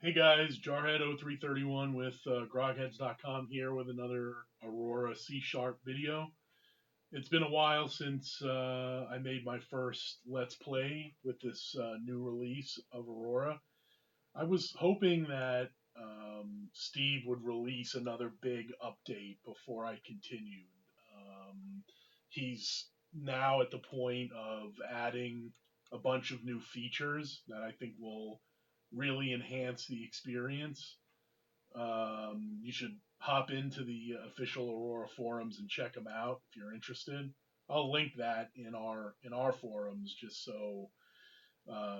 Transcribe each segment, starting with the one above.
Hey guys, Jarhead0331 with Grogheads.com here with another Aurora C Sharp video. It's been a while since I made my first Let's Play with this new release of Aurora. I was hoping that Steve would release another big update before I continued. He's now at the point of adding a bunch of new features that I think will really enhance the experience. You should hop into the official Aurora forums and check them out if you're interested. I'll link that in our forums just so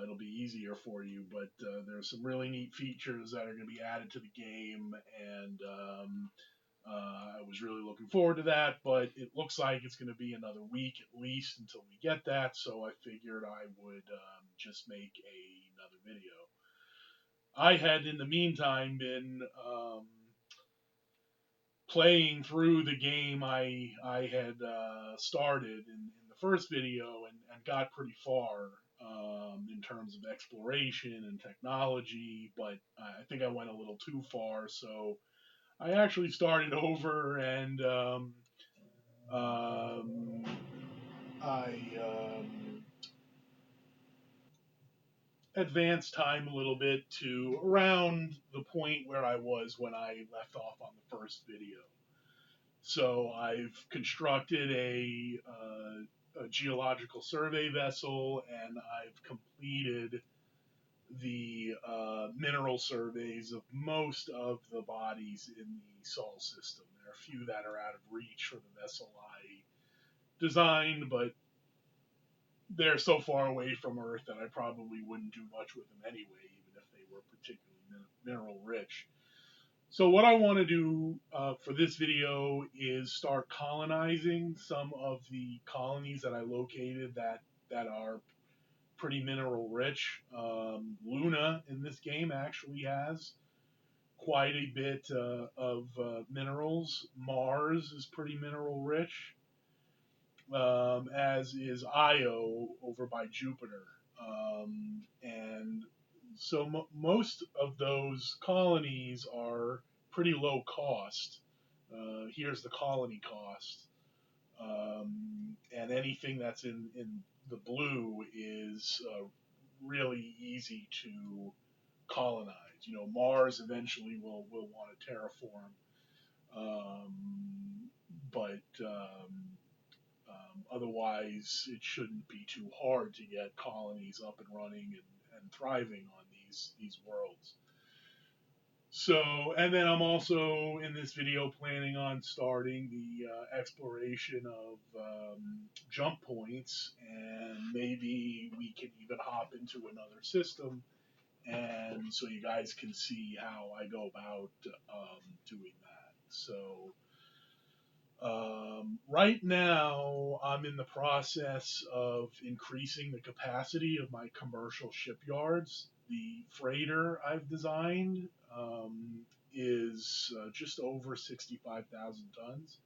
it'll be easier for you. But there's some really neat features that are going to be added to the game, and I was really looking forward to that. But it looks like it's going to be another week at least until we get that. So I figured I would just make another video. I had in the meantime been playing through the game I had started in the first video and got pretty far in terms of exploration and technology, but I think I went a little too far, so I actually started over and um, I advanced time a little bit to around the point where I was when I left off on the first video. So I've constructed a geological survey vessel, and I've completed the mineral surveys of most of the bodies in the Sol system. There are a few that are out of reach for the vessel I designed, but they're so far away from Earth that I probably wouldn't do much with them anyway, even if they were particularly mineral rich. So what I want to do for this video is start colonizing some of the colonies that I located that are pretty mineral rich. Luna in this game actually has quite a bit of minerals. Mars is pretty mineral rich, as is Io over by Jupiter. And so most of those colonies are pretty low cost. Here's the colony cost. And anything that's in the blue is really easy to colonize. You know, Mars eventually will want to terraform, but otherwise, it shouldn't be too hard to get colonies up and running and thriving on these worlds. So, and then I'm also in this video planning on starting the exploration of jump points, and maybe we can even hop into another system, and so you guys can see how I go about doing that. So, right now, I'm in the process of increasing the capacity of my commercial shipyards. The freighter I've designed is just over 65,000 tons.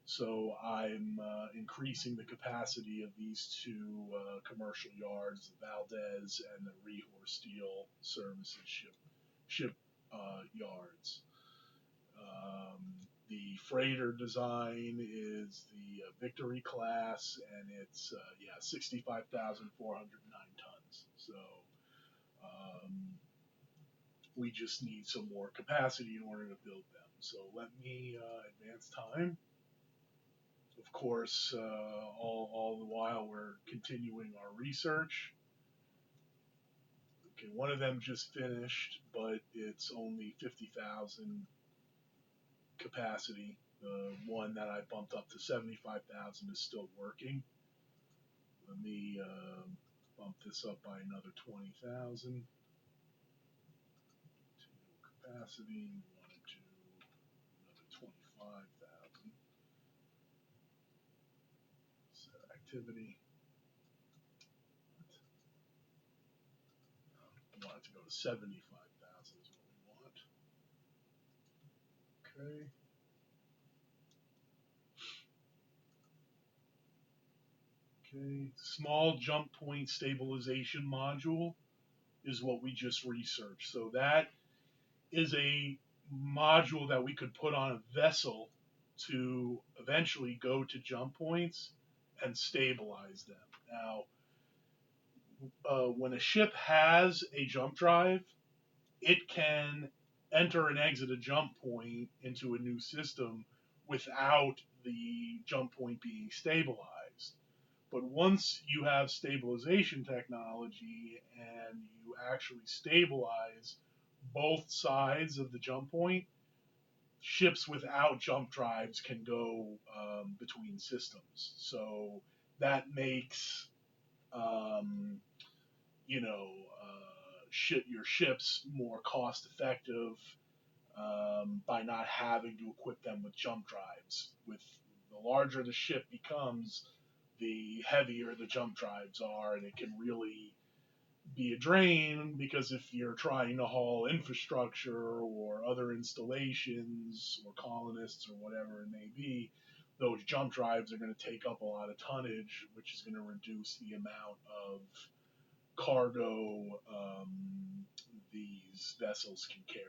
So I'm increasing the capacity of these two commercial yards, the Valdez and the Rehor Steel Services ship yards. The freighter design is the Victory class, and it's 65,409 tons. So we just need some more capacity in order to build them. So let me advance time. Of course, all the while we're continuing our research. Okay, one of them just finished, but it's only 50,000 capacity. The one that I bumped up to 75,000 is still working. Let me bump this up by another 20,000. Capacity, we want to do another 25,000. Set activity. I want it to go to 75,000 is what we want. Okay. Okay, small jump point stabilization module is what we just researched. So that is a module that we could put on a vessel to eventually go to jump points and stabilize them. Now, when a ship has a jump drive, it can enter and exit a jump point into a new system without the jump point being stabilized. But once you have stabilization technology and you actually stabilize both sides of the jump point, ships without jump drives can go between systems. So that makes um, you know your ships more cost effective by not having to equip them with jump drives. With the larger the ship becomes, the heavier the jump drives are, and it can really be a drain because if you're trying to haul infrastructure or other installations or colonists or whatever it may be, those jump drives are going to take up a lot of tonnage, which is going to reduce the amount of cargo these vessels can carry.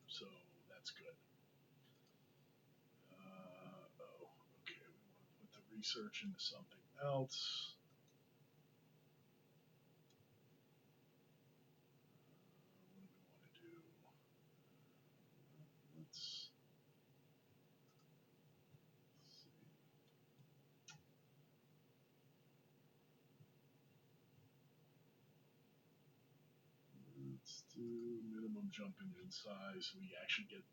So that's good. Okay, we want to put the research into something else. What do we want to do? Let's see. Let's do minimum jump engine size so we actually get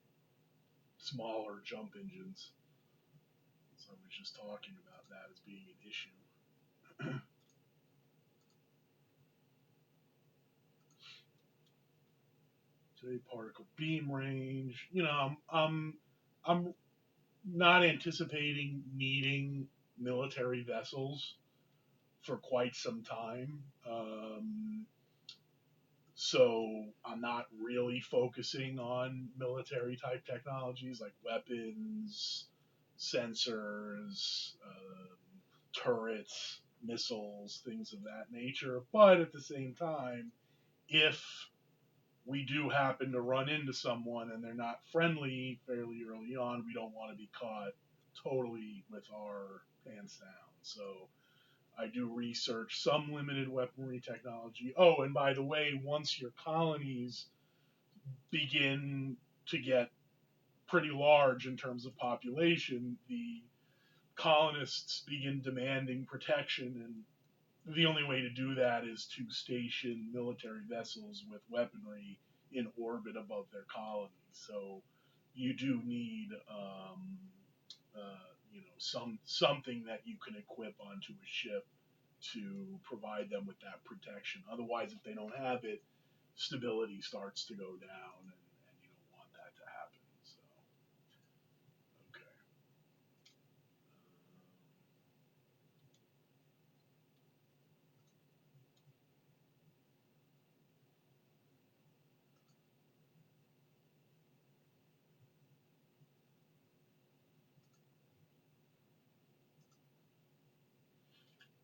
smaller jump engines. So I was just talking about that as being an issue. Say particle beam range. I'm not anticipating needing military vessels for quite some time. So I'm not really focusing on military type technologies like weapons, sensors, turrets, missiles, things of that nature. But at the same time, if we do happen to run into someone and they're not friendly fairly early on, we don't want to be caught totally with our pants down. So I do research some limited weaponry technology. Oh, and by the way, once your colonies begin to get pretty large in terms of population, the colonists begin demanding protection, and the only way to do that is to station military vessels with weaponry in orbit above their colonies. So you do need, something that you can equip onto a ship to provide them with that protection. Otherwise, if they don't have it, stability starts to go down, and you don't want that to happen. So, okay.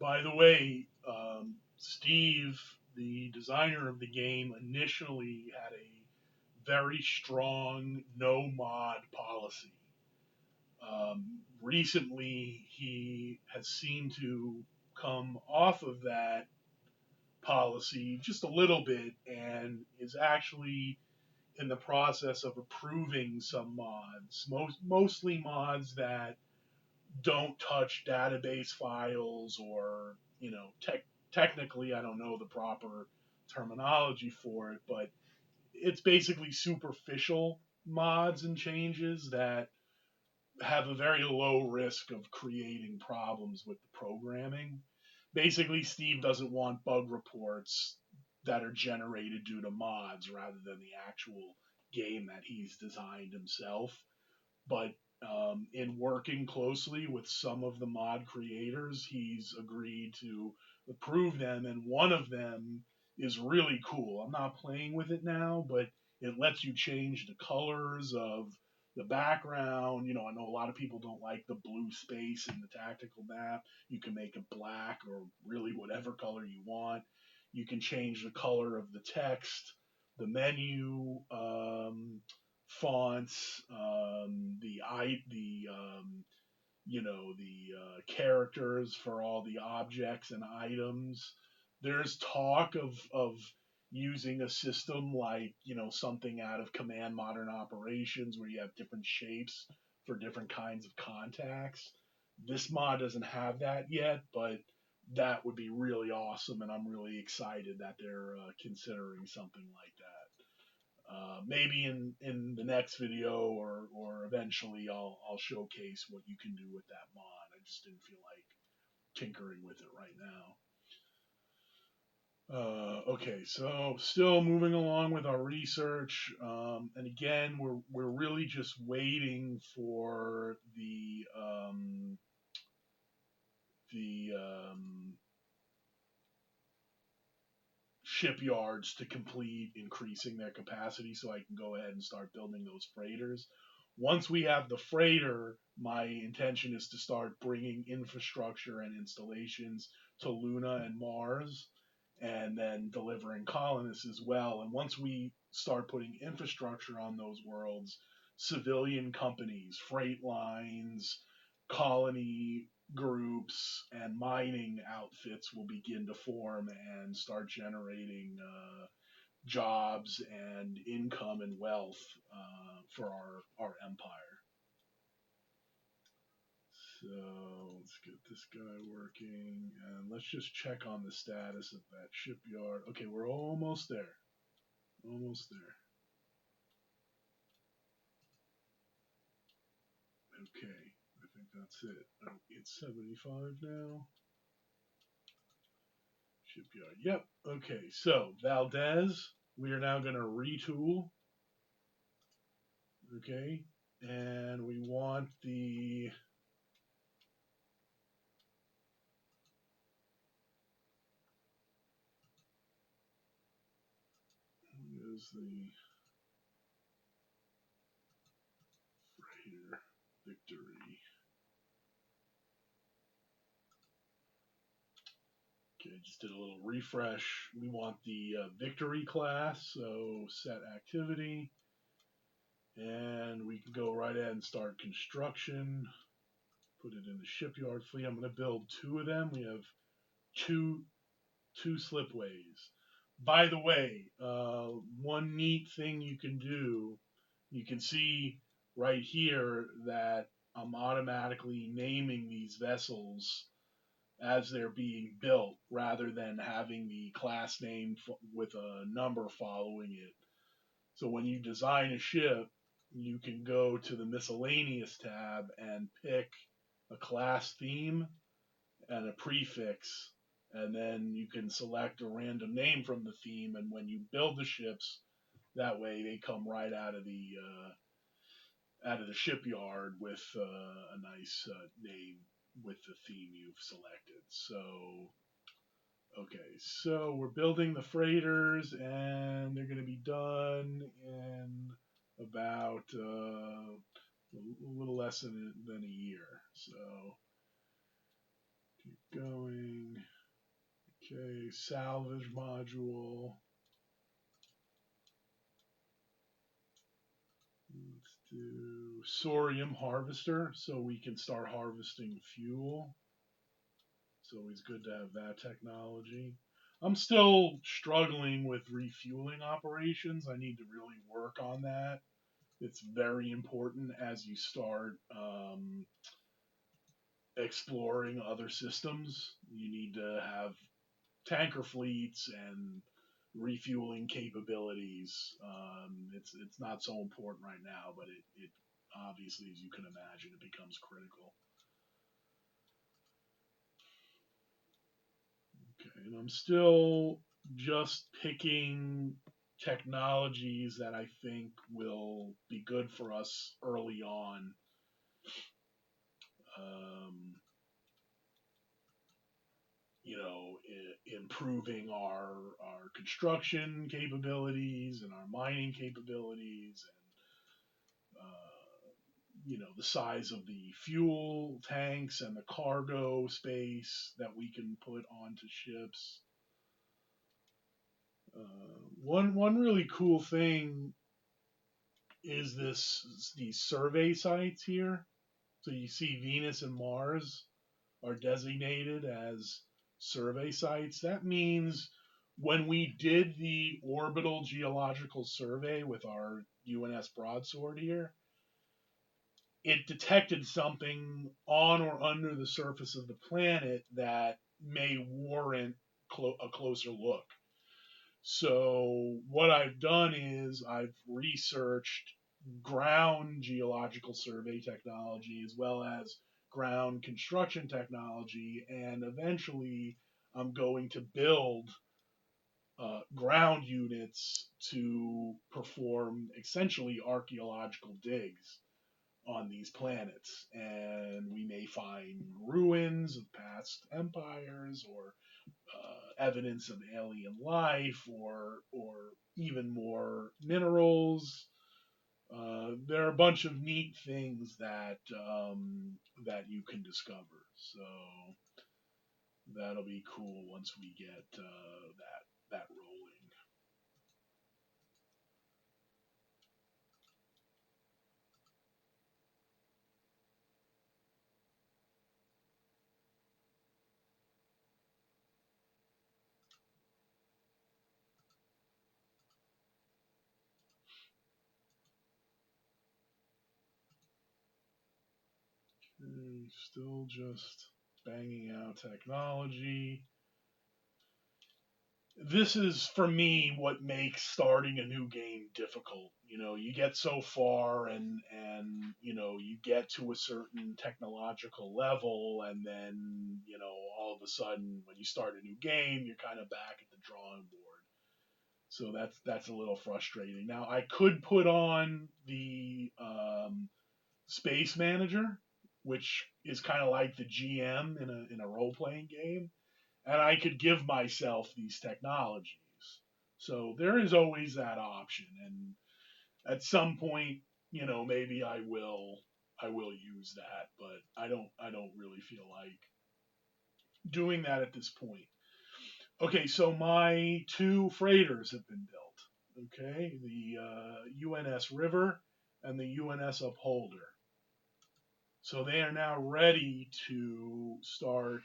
By the way, Steve, the designer of the game, initially had a very strong no mod policy. Recently, he has seemed to come off of that policy just a little bit and is actually in the process of approving some mods, mostly mods that don't touch database files or, technically, I don't know the proper terminology for it, but it's basically superficial mods and changes that have a very low risk of creating problems with the programming. Basically, Steve doesn't want bug reports that are generated due to mods rather than the actual game that he's designed himself. But in working closely with some of the mod creators, he's agreed to approve them, and one of them is really cool. I'm not playing with it now, but it lets you change the colors of the background. I know a lot of people don't like the blue space in the tactical map. You can make it black or really whatever color you want. You can change the color of the text, the menu fonts, the characters for all the objects and items. There's talk of using a system like something out of Command Modern Operations where you have different shapes for different kinds of contacts. This mod doesn't have that yet, but that would be really awesome, and I'm really excited that they're considering something like that. Maybe in the next video or eventually I'll showcase what you can do with that mod. I just didn't feel like tinkering with it right now. Okay, so still moving along with our research, and again we're really just waiting for the shipyards to complete increasing their capacity so I can go ahead and start building those freighters. Once we have the freighter, my intention is to start bringing infrastructure and installations to Luna and Mars and then delivering colonists as well. And once we start putting infrastructure on those worlds, civilian companies, freight lines, colony groups and mining outfits will begin to form and start generating jobs and income and wealth for our empire. So let's get this guy working and let's just check on the status of that shipyard. Okay, we're almost there. Almost there. Okay, I think that's it. Oh, it's 75 now. Shipyard. Yep. Okay. So Valdez, we are now going to retool. Okay. And we want the freighter victory. Okay, just did a little refresh. We want the victory class, so set activity. And we can go right ahead and start construction. Put it in the shipyard fleet. I'm going to build two of them. We have two slipways. By the way, one neat thing you can do, you can see right here that I'm automatically naming these vessels as they're being built rather than having the class name with a number following it. So when you design a ship, you can go to the miscellaneous tab and pick a class theme and a prefix, and then you can select a random name from the theme. And when you build the ships, that way they come right out of the shipyard with a nice name with the theme you've selected. So okay, so we're building the freighters, and they're going to be done in about a little less than a year. So keep going. Okay, salvage module. Let's do Sorium harvester so we can start harvesting fuel. It's always good to have that technology. I'm still struggling with refueling operations. I need to really work on that. It's very important as you start exploring other systems. You need to have tanker fleets and refueling capabilities. It's not so important right now, but it obviously, as you can imagine, it becomes critical. Okay, and I'm still just picking technologies that I think will be good for us early on. Um, improving our construction capabilities and our mining capabilities, and the size of the fuel tanks and the cargo space that we can put onto ships. One really cool thing is these survey sites here. So you see Venus and Mars are designated as survey sites. That means when we did the orbital geological survey with our UNS broadsword here, it detected something on or under the surface of the planet that may warrant a closer look. So what I've done is I've researched ground geological survey technology as well as ground construction technology, and eventually I'm going to build ground units to perform essentially archaeological digs on these planets, and we may find ruins of past empires or evidence of alien life or even more minerals. There are a bunch of neat things that you can discover. So that'll be cool once we get that rolling. Okay, still just banging out technology. This is for me what makes starting a new game difficult. You get so far and you get to a certain technological level, and then all of a sudden when you start a new game you're kind of back at the drawing board. So that's a little frustrating. Now I could put on the space manager, which is kind of like the GM in a role playing game, and I could give myself these technologies. So there is always that option, and at some point, maybe I will use that, but I don't really feel like doing that at this point. Okay, so my two freighters have been built. Okay, the UNS River and the UNS Upholder. So they are now ready to start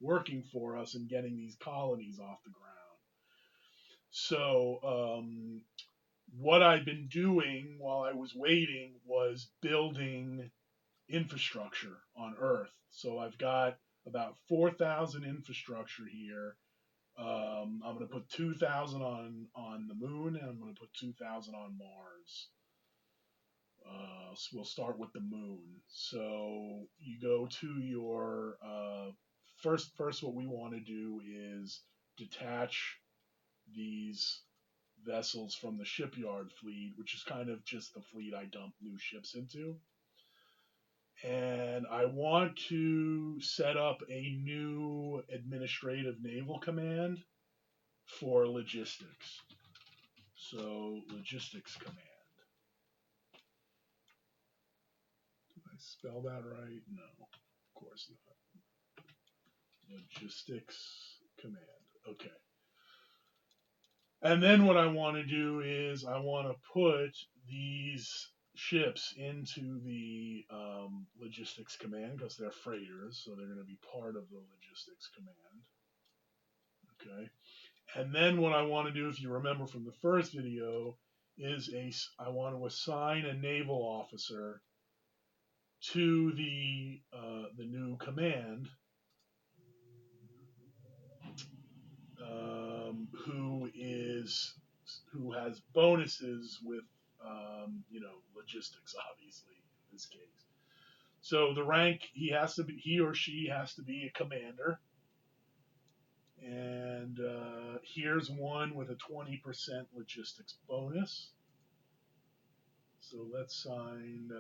working for us and getting these colonies off the ground. So, what I've been doing while I was waiting was building infrastructure on Earth. So I've got about 4,000 infrastructure here. I'm going to put 2,000 on the moon, and I'm going to put 2,000 on Mars. So we'll start with the moon. So you go to your first. What we want to do is detach these vessels from the shipyard fleet, which is kind of just the fleet I dump new ships into. And I want to set up a new administrative naval command for logistics. So, logistics command. Did I spell that right? No, of course not. Logistics command. Okay. And then what I want to do is I want to put these ships into the logistics command because they're freighters, so they're going to be part of the logistics command. Okay. And then what I want to do, if you remember from the first video, is I want to assign a naval officer to the new command, who has bonuses with logistics, obviously in this case. So the rank he or she has to be a commander, and here's one with a 20% logistics bonus. So let's sign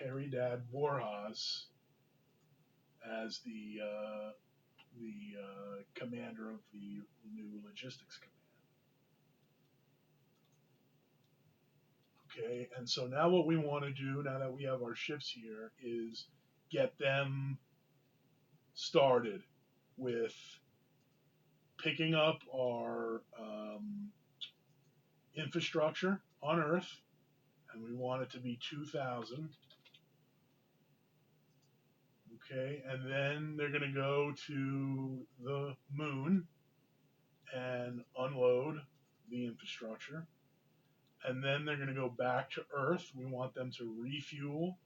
Caridad Borjas as the commander of the new logistics command. Okay, and so now what we want to do, now that we have our ships here, is get them started with picking up our infrastructure on Earth, and we want it to be 2,000. Okay, and then they're going to go to the moon and unload the infrastructure. And then they're going to go back to Earth. We want them to refuel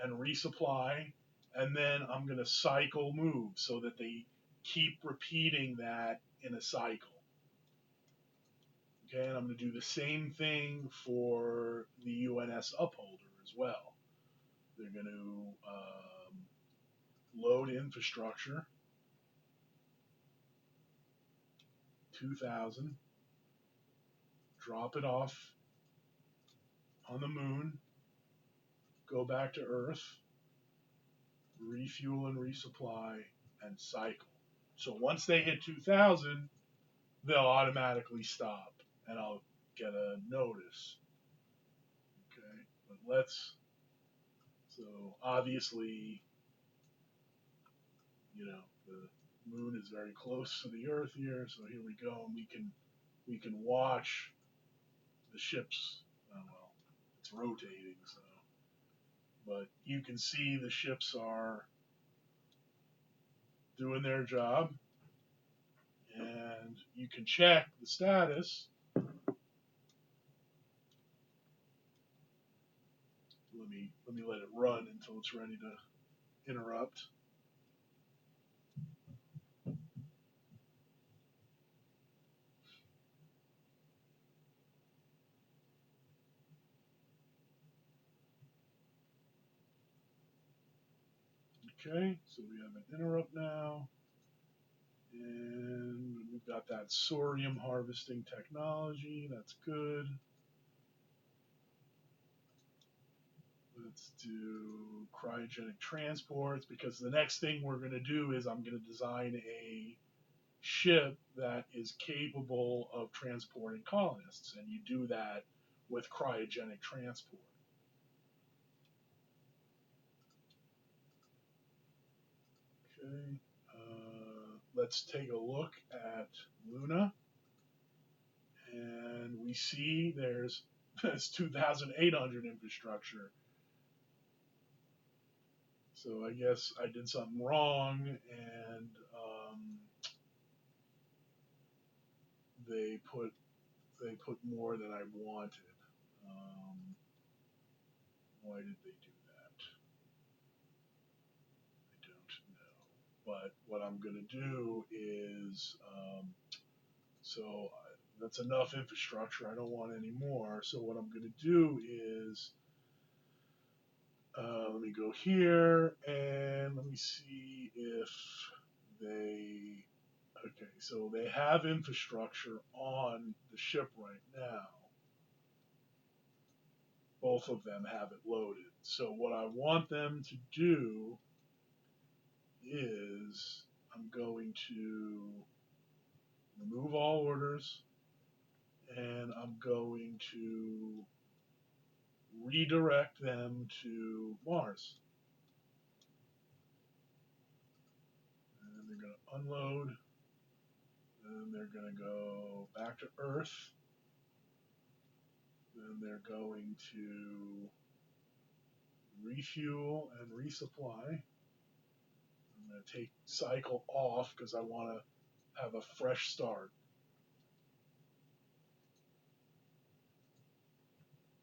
and resupply. And then I'm going to cycle move so that they keep repeating that in a cycle. Okay, and I'm going to do the same thing for the UNS Upholder as well. They're going to load infrastructure, 2,000, drop it off on the moon, go back to Earth, refuel and resupply, and cycle. So once they hit 2,000, they'll automatically stop, and I'll get a notice. Okay, but so obviously, the moon is very close to the Earth here, so here we go, and we can watch the ships. Well, it's rotating, so, but you can see the ships are doing their job, and you can check the status. Let me let it run until it's ready to interrupt. Okay, so we have an interrupt now, and we've got that sorium harvesting technology. That's good. Let's do cryogenic transports, because the next thing we're going to do is I'm going to design a ship that is capable of transporting colonists, and you do that with cryogenic transport. Okay, let's take a look at Luna, and we see there's 2,800 infrastructure. So I guess I did something wrong, and they put more than I wanted. Why did they do that? I don't know. But what I'm going to do is, so that's enough infrastructure. I don't want any more. So what I'm going to do is, let me go here and let me see if they. Okay, so they have infrastructure on the ship right now. Both of them have it loaded. So what I want them to do is I'm going to remove all orders, and I'm going to redirect them to Mars. And they're going to unload, and they're going to go back to Earth. Then they're going to refuel and resupply. I'm going to take cycle off because I want to have a fresh start.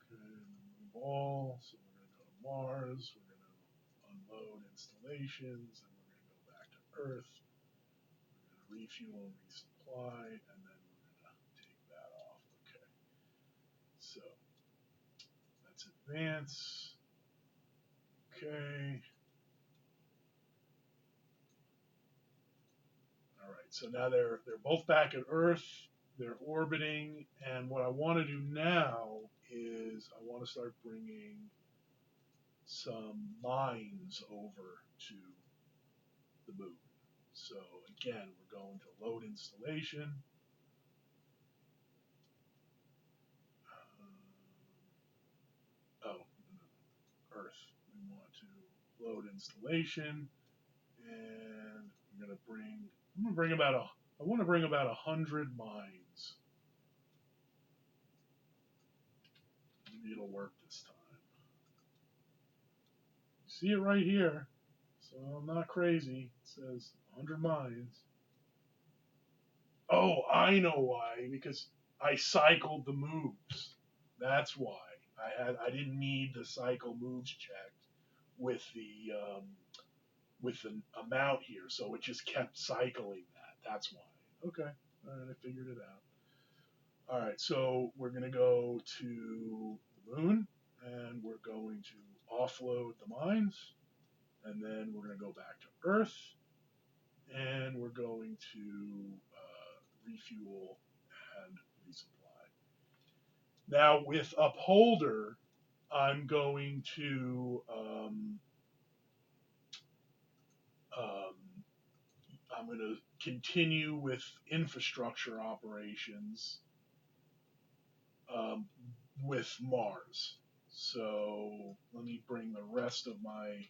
Okay, remove all. So we're going to go to Mars. We're going to unload installations, and we're going to go back to Earth. We're going to refuel and resupply, and then we're going to take that off. Okay. So that's advance. Okay. All right. So now they're both back at Earth. They're orbiting, and what I want to do now is I want to start bringing some mines over to the moon. So again, we're going to load installation. Oh, Earth. We want to load installation, and I'm gonna bring about I want to bring about 100 mines. Maybe it'll work this time. You see it right here. So I'm not crazy. It says 100 mines. Oh, I know why. Because I cycled the moves. That's why. I didn't need the cycle moves checked with the amount here, so it just kept cycling that. That's why. Okay. All right, I figured it out. All right, so we're gonna go to the moon, and we're going to offload the mines, and then we're gonna go back to Earth, and we're going to refuel and resupply. Now with Upholder, I'm going to um, I'm going to continue with infrastructure operations um, with Mars. So let me bring the rest of my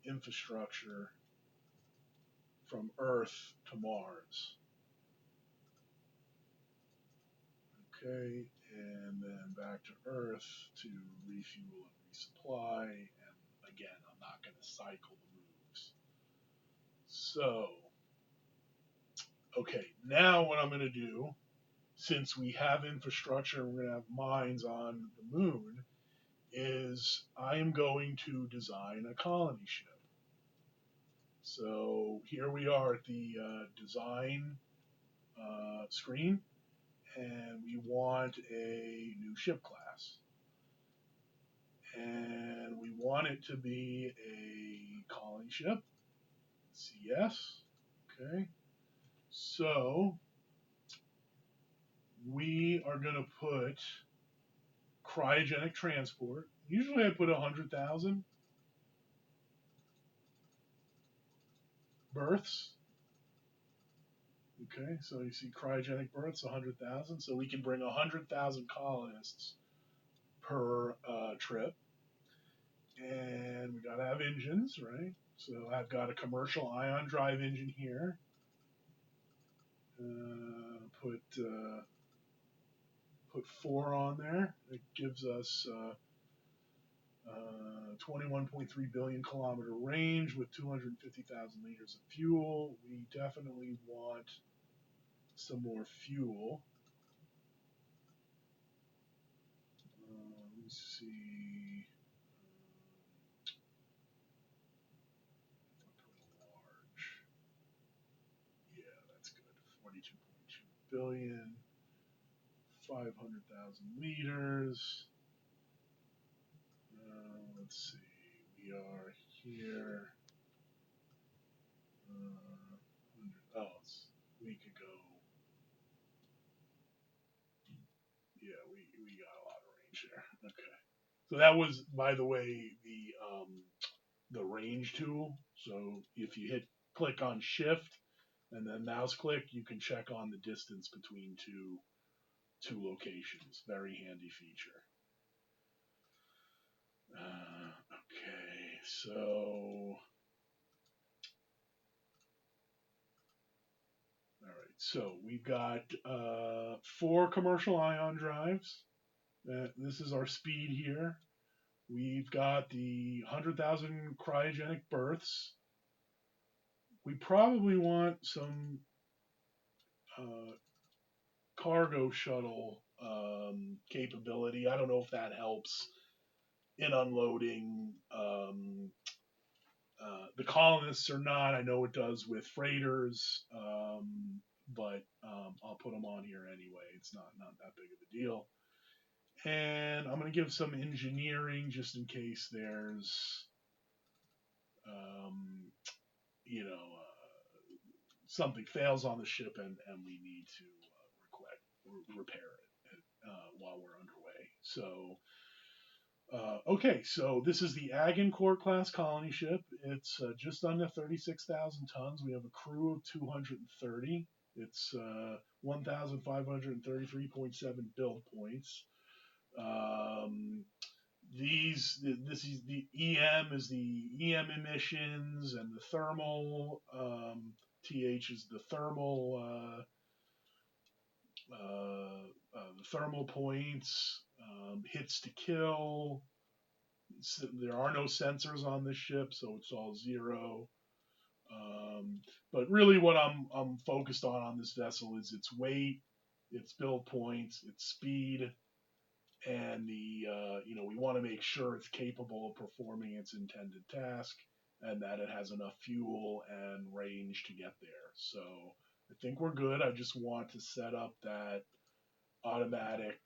infrastructure from Earth to Mars. Okay, and then back to Earth to refuel and resupply. And again, I'm not going to cycle the moves. So, okay, now what I'm going to do, since we have infrastructure and we're going to have mines on the moon, is I am going to design a colony ship. So here we are at the design screen, and we want a new ship class. And we want it to be a colony ship. CS. Okay. So we are going to put cryogenic transport. Usually I put 100,000 berths. Okay, so you see cryogenic berths, 100,000. So we can bring 100,000 colonists per trip. And we got to have engines, right? So I've got a commercial ion drive engine here. Put 4 on there. It gives us 21.3 billion kilometer range with 250,000 liters of fuel. We definitely want some more fuel. Let me see. If I put a large, yeah, that's good. 42.2 billion, 500,000 liters. Let's see. We are here. Oh, we could go. Yeah, we got a lot of range there. Okay. So that was, by the way, the range tool. So if you click on Shift and then mouse click, you can check on the distance between two locations. Very handy feature. Okay, so all right, so we've got 4 commercial ion drives. This is our speed here. We've got the 100,000 cryogenic berths. We probably want some uh, cargo shuttle capability. I don't know if that helps in unloading the colonists or not. I know it does with freighters, but I'll put them on here anyway. It's not that big of a deal. And I'm going to give some engineering just in case there's, um, you know, something fails on the ship and we need to repair it while we're underway. So, okay, so this is the Agincourt class colony ship. It's just under 36,000 tons. We have a crew of 230. It's 1,533.7 build points. This is the EM is the EM emissions and the thermal TH is the thermal points, hits to kill. There are no sensors on this ship, so it's all 0. But really, what I'm focused on this vessel is its weight, its build points, its speed, and we want to make sure it's capable of performing its intended task, and that it has enough fuel and range to get there. So I think we're good. I just want to set up that automatic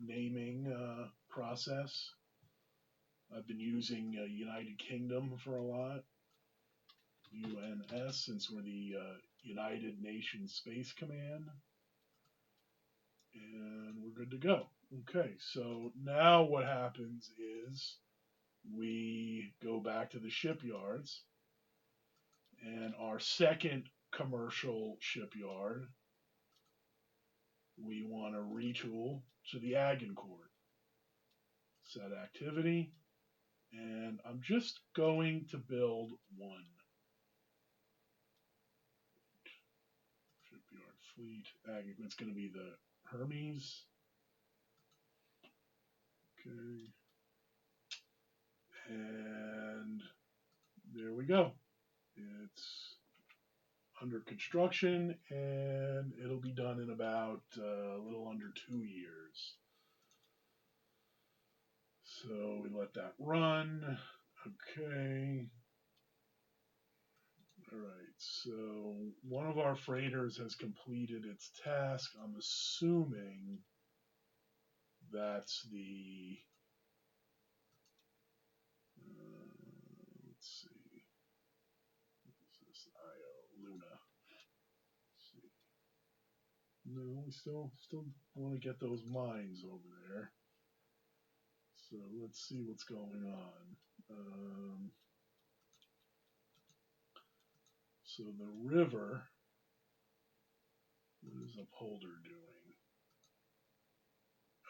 naming process. I've been using United Kingdom for a lot, UNS, since we're the United Nations Space Command, and we're good to go. Okay, so now what happens is we go back to the shipyards, and our second commercial shipyard, we want to retool to the Agincourt. Set activity, and I'm just going to build one. Shipyard fleet, it's going to be the Hermes. Okay. And there we go. It's under construction, and it'll be done in about a little under 2 years. So we let that run. Okay. All right. So one of our freighters has completed its task. I'm assuming that's the. Let's see. What is this? Luna. Let's see. No, we still want to get those mines over there. So let's see what's going on. So the river, what is Upholder doing?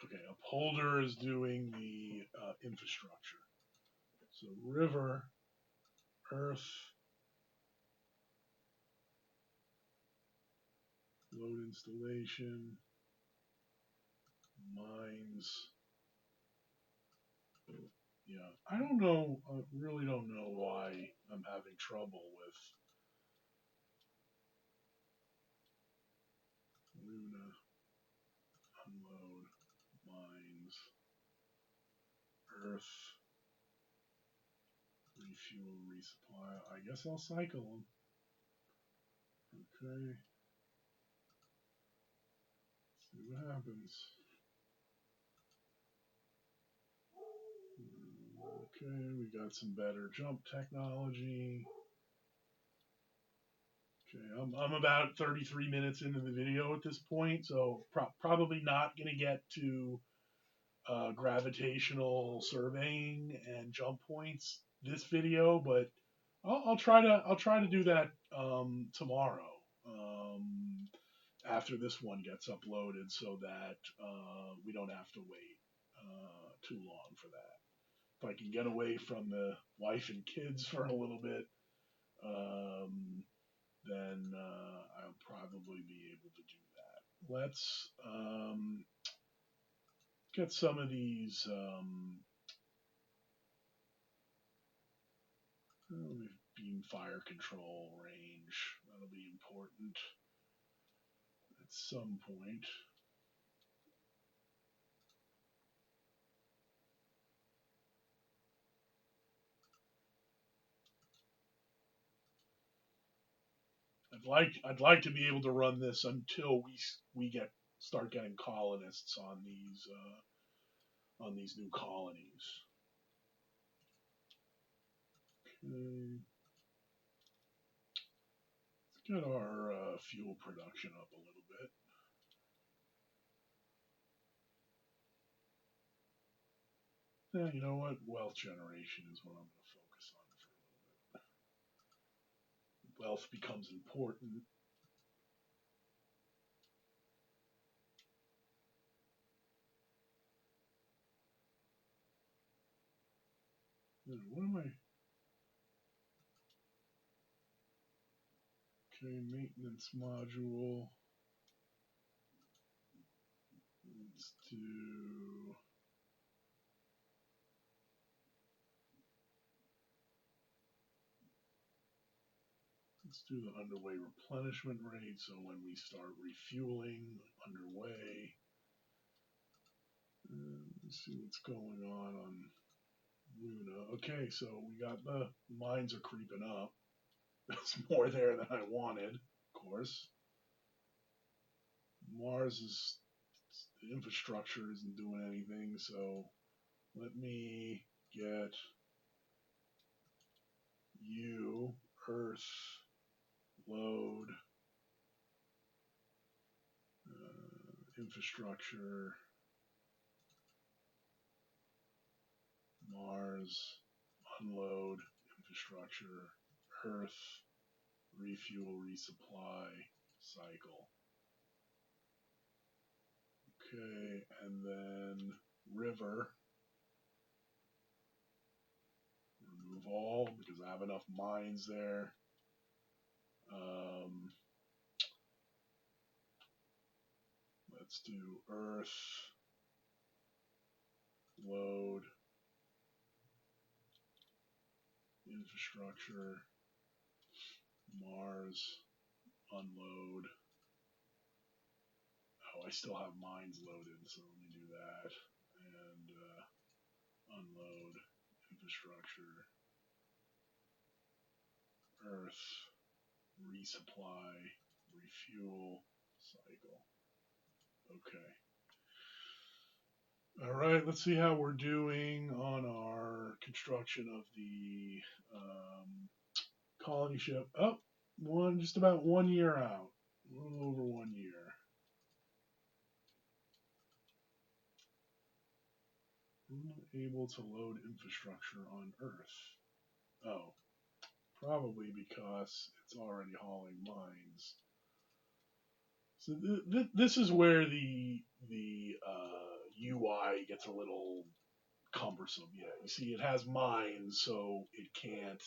Okay, Upholder is doing the infrastructure. So river, earth, load installation, mines. Yeah, I don't know. I really don't know why I'm having trouble with Luna, unload, mines, earth, refuel, resupply. I guess I'll cycle them. Okay. See what happens. Okay, we got some better jump technology. Okay, I'm about 33 minutes into the video at this point, so probably not going to get to gravitational surveying and jump points this video, but I'll try to do that tomorrow after this one gets uploaded, so that we don't have to wait too long for that. If I can get away from the wife and kids for a little bit, then I'll probably be able to do that. Let's get some of these. Beam fire control range. That'll be important at some point. I'd like to be able to run this until we start getting colonists on these new colonies. Okay. Let's get our fuel production up a little bit. Yeah, you know what? Wealth generation is what I'm going to focus on for a little bit. Wealth becomes important. What am I? Okay, maintenance module. Let's do the underway replenishment rate. So when we start refueling underway, let's see what's going on Luna. Okay, so we got the mines are creeping up. There's more there than I wanted, of course. Mars is the infrastructure isn't doing anything, so let me get you Earth load infrastructure Mars unload infrastructure Earth refuel resupply cycle. Okay, and then river remove all because I have enough mines there. Let's do Earth load infrastructure Mars unload. Oh, I still have mines loaded, so let me do that. And unload infrastructure Earth resupply refuel cycle. Okay. All right, let's see how we're doing on our construction of the colony ship. Oh, just about 1 year out, a little over 1 year. Unable to load infrastructure on Earth. Oh, probably because it's already hauling mines. So this is where the UI gets a little cumbersome. Yeah, you see, it has mines, so it can't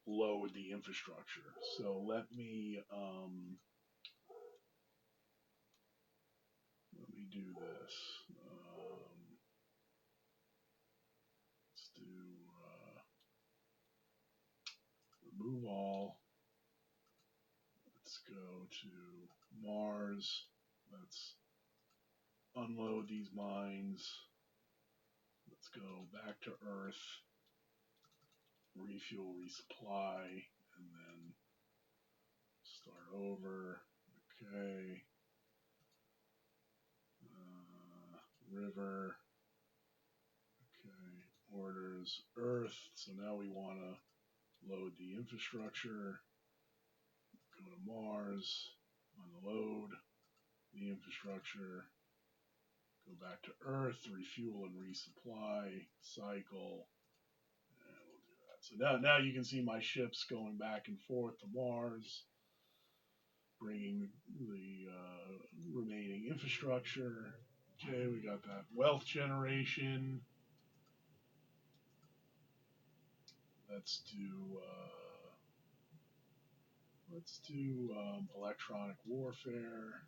load the infrastructure. So let me do this. Let's do remove all. Let's go to Mars. Let's unload these mines. Let's go back to Earth. Refuel, resupply, and then start over. Okay. River. Okay. Orders Earth. So now we want to load the infrastructure. Go to Mars. Unload the infrastructure. Go back to Earth. Refuel and resupply cycle. And we'll do that. So now you can see my ships going back and forth to Mars, bringing the remaining infrastructure. Okay, we got that wealth generation. Let's do electronic warfare.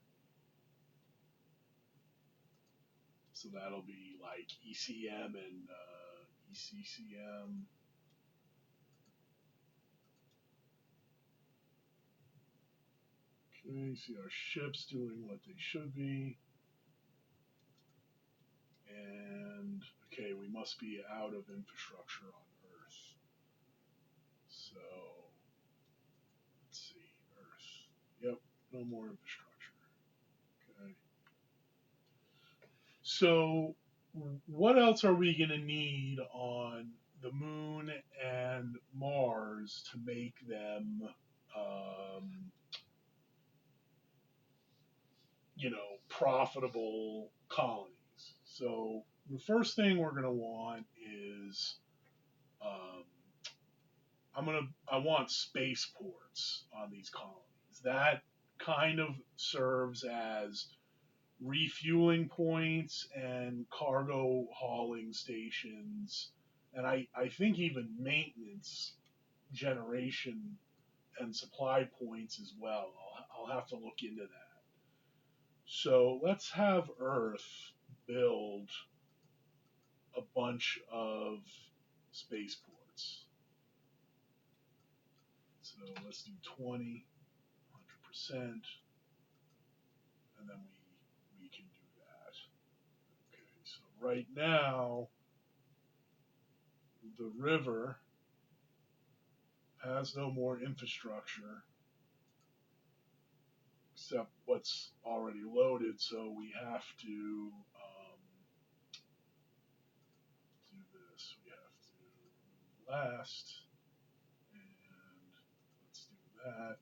So that'll be like ECM and ECCM. Okay, see our ships doing what they should be. And, okay, we must be out of infrastructure on Earth. So, let's see, Earth. Yep, no more infrastructure. Okay. So, what else are we going to need on the Moon and Mars to make them, um, profitable colonies? So, the first thing we're going to want is um, I want spaceports on these colonies. That kind of serves as refueling points and cargo hauling stations, and I think even maintenance generation and supply points as well. I'll have to look into that. So let's have Earth build a bunch of spaceports. So let's do 20, 100%, and then we can do that. Okay, so right now, the river has no more infrastructure except what's already loaded, so we have to do this. We have to remove last, and let's do that.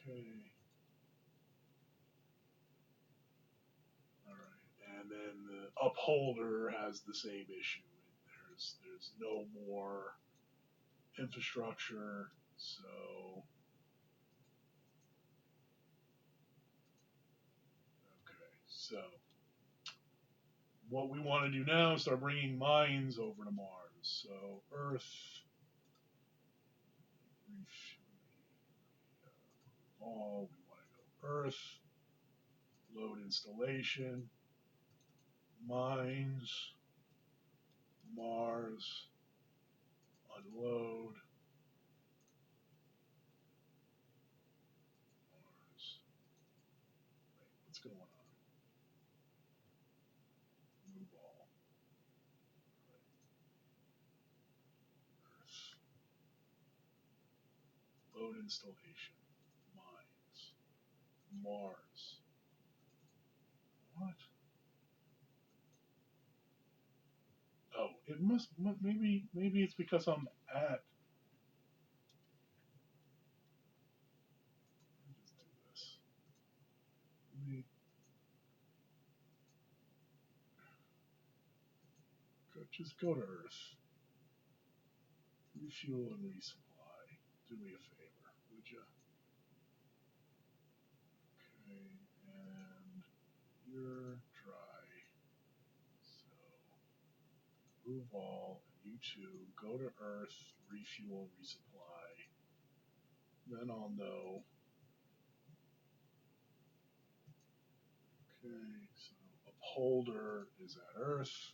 Okay. All right. And then the upholder has the same issue. There's no more infrastructure, so okay. So what we want to do now is start bringing mines over to Mars. So Earth, all we want to go Earth, load installation, mines, Mars, unload, Mars. Wait, what's going on? Move all. Earth, load installation, mines, Mars. What? Oh, it must. Maybe it's because I'm at. Let me just do this. Let me just go to Earth. Refuel and resupply. Do me a favor, would you? Okay, and you're dry. So move all, and you two go to Earth, refuel, resupply. Then I'll know. Okay, so upholder is at Earth.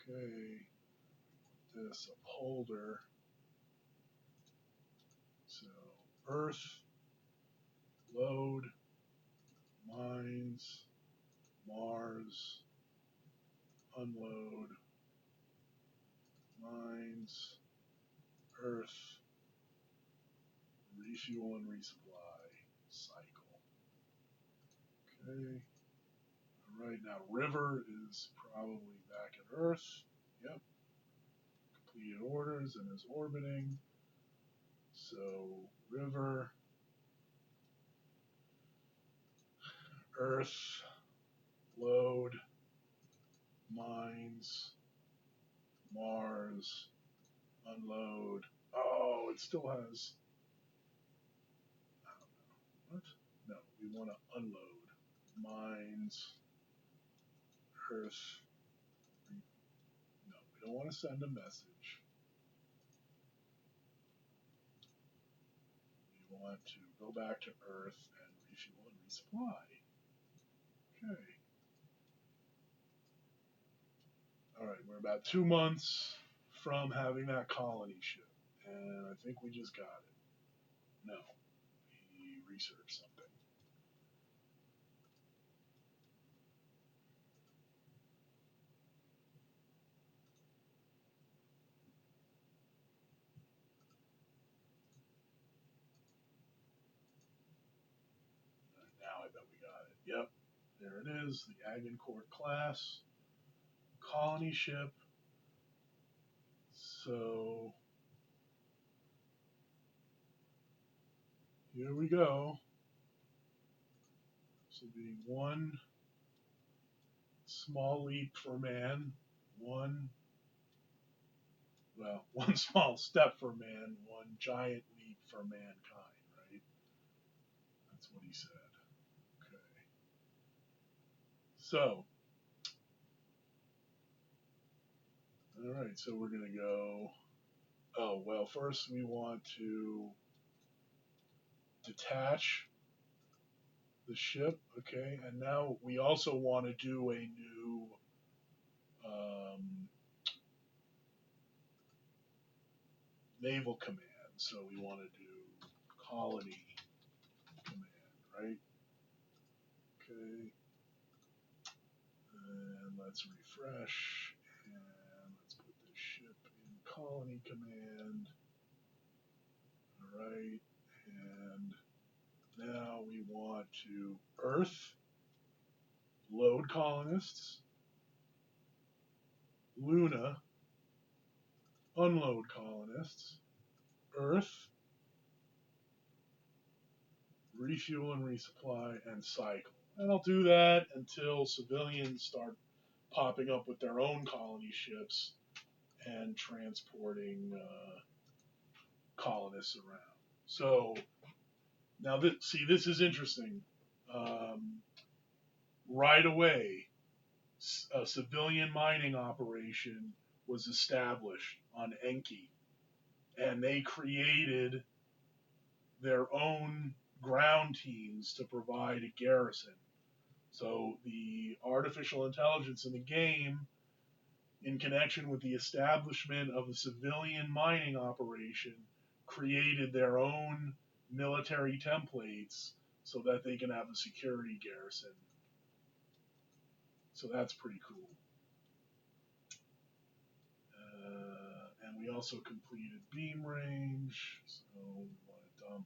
Okay, this upholder. So Earth, load, mines, Mars, unload, mines, Earth, refuel and resupply, cycle. Okay. All right, now river is probably back at Earth. Yep. Completed orders and is orbiting. So river, Earth, load, mines, Mars, unload. Oh, it still has. I don't know. What? No, we want to unload. Mines, Earth. No, we don't want to send a message. We want to go back to Earth and refuel and resupply. Okay. All right, we're about 2 months from having that colony ship, and I think we just got it. No, we researched something. Now I bet we got it. Yep, there it is, the Agincourt class colony ship. So here we go. This will be one small leap for man, one well, one small step for man, one giant leap for mankind, right? That's what he said. Okay. So, all right, so we're going to go Oh, well, first we want to detach the ship. Okay, and now we also want to do a new um, naval command. So we want to do colony command, right? Okay, and let's refresh, and let's put this ship in colony command. All right, and now we want to Earth, load colonists, Luna, unload colonists, Earth, refuel and resupply, and cycle. And I'll do that until civilians start popping up with their own colony ships and transporting colonists around. So now, this is interesting. Um, right away, a civilian mining operation was established on Enki, and they created their own ground teams to provide a garrison. So the artificial intelligence in the game, in connection with the establishment of a civilian mining operation, created their own military templates so that they can have a security garrison. So that's pretty cool. And we also completed beam range, so we want to dump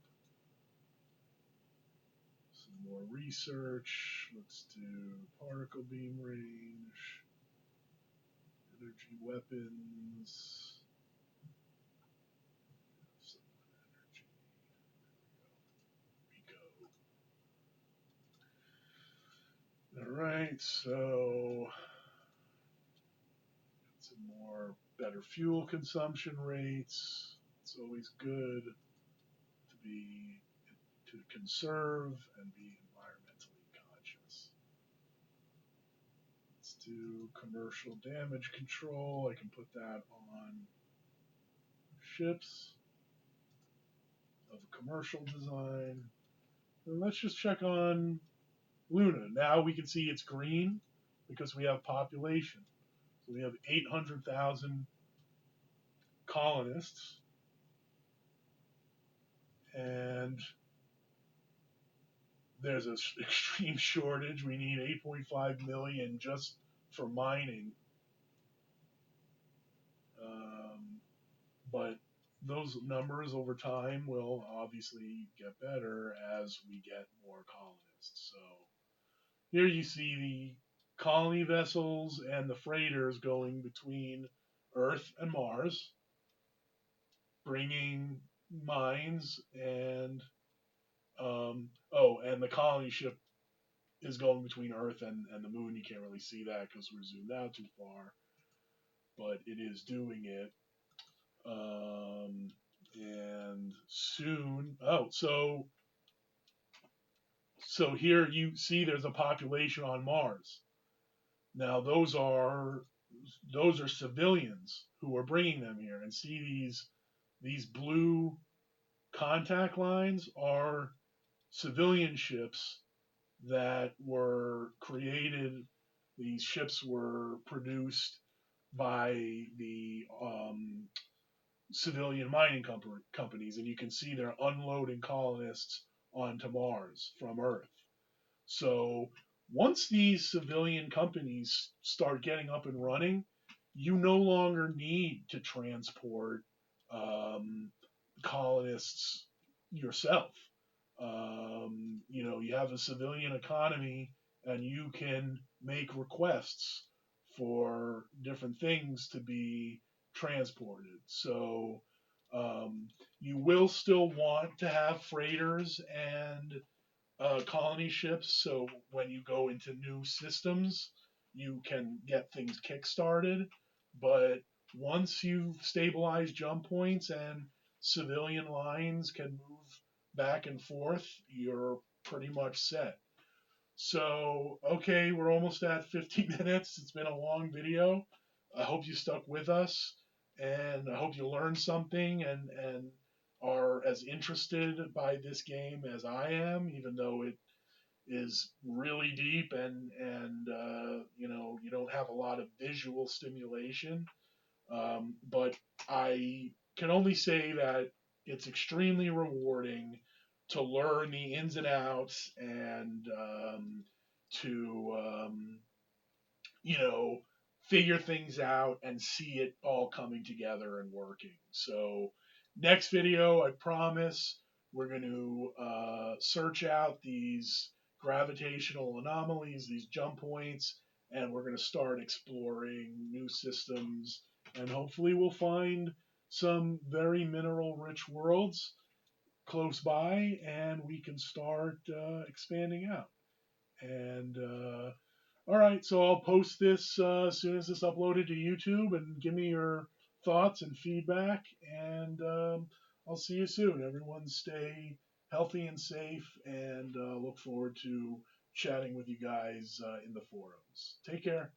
some more research. Let's do particle beam range, energy weapons, some energy. There we go. All right, so some more better fuel consumption rates. It's always good to be to conserve and be environmentally conscious. Let's do commercial damage control. I can put that on ships of a commercial design. And let's just check on Luna. Now we can see it's green because we have population. So we have 800,000 colonists, and there's an extreme shortage. We need 8.5 million just for mining. Um, but those numbers over time will obviously get better as we get more colonists. So here you see the colony vessels and the freighters going between Earth and Mars, bringing mines and and the colony ship is going between Earth and the moon. You can't really see that because we're zoomed out too far, but it is doing it. And soon, so here you see there's a population on Mars. Now those are civilians who are bringing them here, and see these blue contact lines are civilian ships that were created. These ships were produced by the civilian mining companies, and you can see they're unloading colonists onto Mars from Earth. So once these civilian companies start getting up and running, you no longer need to transport um, colonists yourself. You have a civilian economy, and you can make requests for different things to be transported. So you will still want to have freighters and colony ships. So when you go into new systems, you can get things kickstarted. But once you've stabilized jump points and civilian lines can move back and forth, you're pretty much set. So, okay, we're almost at 50 minutes. It's been a long video. I hope you stuck with us. and I hope you learned something and are as interested by this game as I am, even though it is really deep and you know you don't have a lot of visual stimulation. But I can only say that it's extremely rewarding to learn the ins and outs and to you know, figure things out and see it all coming together and working. So, next video, I promise, we're going to search out these gravitational anomalies, these jump points, and we're going to start exploring new systems. And hopefully, we'll find some very mineral rich worlds close by and we can start expanding out. And all right, so I'll post this as soon as it's uploaded to YouTube, and give me your thoughts and feedback. And I'll see you soon. Everyone, stay healthy and safe, and look forward to chatting with you guys in the forums. Take care.